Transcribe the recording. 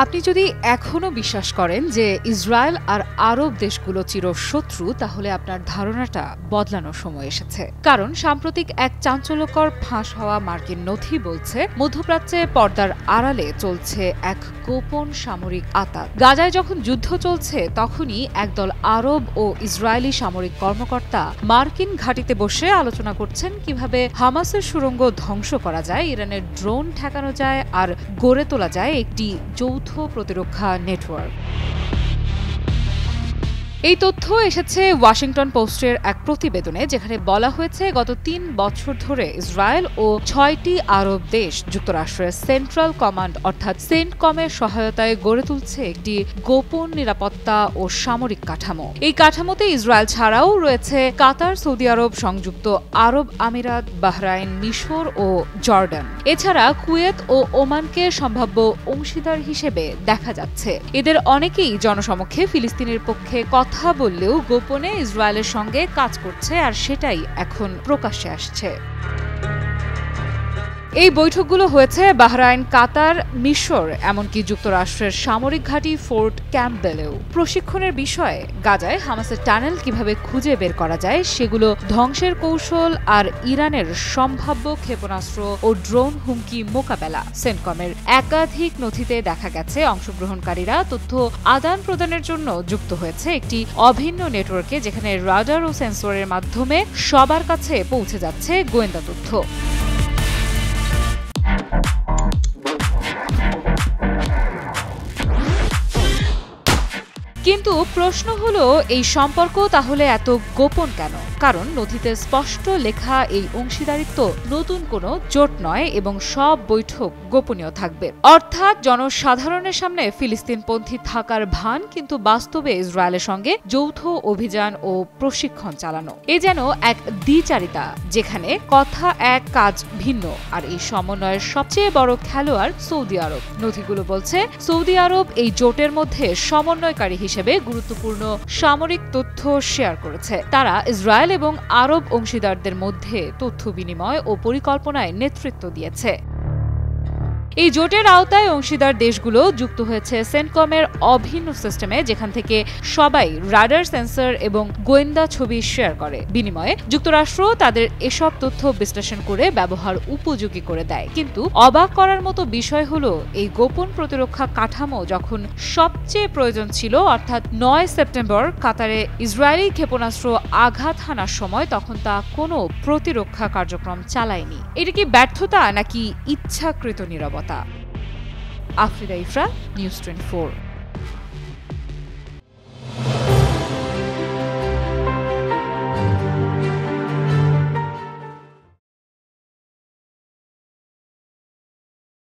আপনি যদি এখনো বিশ্বাস করেন যে ইসরায়েল আর আরব দেশগুলো চিরশত্রু, তাহলে আপনার ধারণাটা বদলানোর সময় এসেছে। কারণ সাম্প্রতিক এক চাঞ্চল্যকর ফাঁস হওয়া মার্কিন নথি বলছে, মধ্যপ্রাচ্যে পর্দার আড়ালে চলছে এক গোপন সামরিক আঁতাত। গাজায় যখন যুদ্ধ চলছে, তখনই একদল আরব ও ইসরায়েলি সামরিক কর্মকর্তা মার্কিন ঘাঁটিতে বসে আলোচনা করছেন কিভাবে হামাসের সুড়ঙ্গ ধ্বংস করা যায়, ইরানের ড্রোন ঠেকানো যায় আর গড়ে তোলা যায় একটি যৌথ প্রতিরক্ষা নেটওয়ার্ক। এই তথ্য এসেছে ওয়াশিংটন পোস্টের এক প্রতিবেদনে, যেখানে বলা হয়েছে গত ৩ বছর ধরে ইসরায়েল ও ৬টি আরব দেশ যুক্তরাষ্ট্রের সেন্ট্রাল কমান্ড অর্থাৎ সেন্টকমের সহায়তায় গড়ে তুলছে একটি গোপন নিরাপত্তা ও সামরিক কাঠামো। এই কাঠামোতে ইসরায়েল ছাড়াও রয়েছে কাতার, সৌদি আরব, সংযুক্ত আরব আমিরাত, বাহরাইন, মিশর ও জর্ডান। এছাড়া কুয়েত ও ওমানকে সম্ভাব্য অংশীদার হিসেবে দেখা যাচ্ছে। এদের অনেকেই জনসমক্ষে ফিলিস্তিনের পক্ষে কথা বললেও গোপনে ইসরায়েলের সঙ্গে কাজ করছে, আর সেটাই এখন প্রকাশ্যে আসছে। এই বৈঠকগুলো হয়েছে বাহরাইন, কাতার, মিশর, এমনকি যুক্তরাষ্ট্রের সামরিক ঘাঁটি ফোর্ট ক্যাম্পবেলেও। প্রশিক্ষণের বিষয়ে গাজায় হামাসের টানেল কিভাবে খুঁজে বের করা যায়, সেগুলো ধ্বংসের কৌশল আর ইরানের সম্ভাব্য ক্ষেপণাস্ত্র ও ড্রোন হুমকি মোকাবেলা। সেন্টকমের একাধিক নথিতে দেখা গেছে অংশগ্রহণকারীরা তথ্য আদান প্রদানের জন্য যুক্ত হয়েছে একটি অভিন্ন নেটওয়ার্কে, যেখানে রাডার ও সেন্সরের মাধ্যমে সবার কাছে পৌঁছে যাচ্ছে গোয়েন্দা তথ্য। কিন্তু প্রশ্ন হলো, এই সম্পর্ক তাহলে এত গোপন কেন? কারণ নথিতে স্পষ্ট লেখা এই অংশীদারিত্ব নতুন কোনো জোট নয় এবং সব বৈঠক গোপনীয় থাকবে। অর্থাৎ জনসাধারণের সামনে ফিলিস্তিনপন্থী থাকার ভান, কিন্তু বাস্তবে ইসরায়েলের সঙ্গে যৌথ অভিযান ও প্রশিক্ষণ চালানো। এ যেন এক দ্বিচারিতা, যেখানে কথা এক কাজ ভিন্ন। আর এই সমন্বয়ের সবচেয়ে বড় খেলোয়াড় সৌদি আরব। নথিগুলো বলছে, সৌদি আরব এই জোটের মধ্যে সমন্বয়কারী হিসেবে গুরুত্বপূর্ণ সামরিক তথ্য শেয়ার করেছে। তারা ইসরায়েল এবং আরব অংশীদারদের মধ্যে তথ্য বিনিময় ও পরিকল্পনায় নেতৃত্ব দিয়েছে। এই জোটের আওতায় অংশীদার দেশগুলো যুক্ত হয়েছে সেন্টকমের অভিন্ন সিস্টেমে, যেখান থেকে সবাই রাডার, সেন্সর এবং গোয়েন্দা ছবি শেয়ার করে। বিনিময়ে যুক্তরাষ্ট্র তাদের এসব তথ্য বিশ্লেষণ করে ব্যবহার উপযোগী করে দেয়। কিন্তু অবাক করার মতো বিষয় হলো, এই গোপন প্রতিরক্ষা কাঠামো যখন সবচেয়ে প্রয়োজন ছিল, অর্থাৎ ৯ সেপ্টেম্বর কাতারে ইসরায়েলি ক্ষেপণাস্ত্র আঘাত হানার সময়, তখন তা কোনো প্রতিরক্ষা কার্যক্রম চালায়নি। এটা কি ব্যর্থতা নাকি ইচ্ছাকৃত নীরবতা? আফ্রিদা ইফরা, নিউজ 24।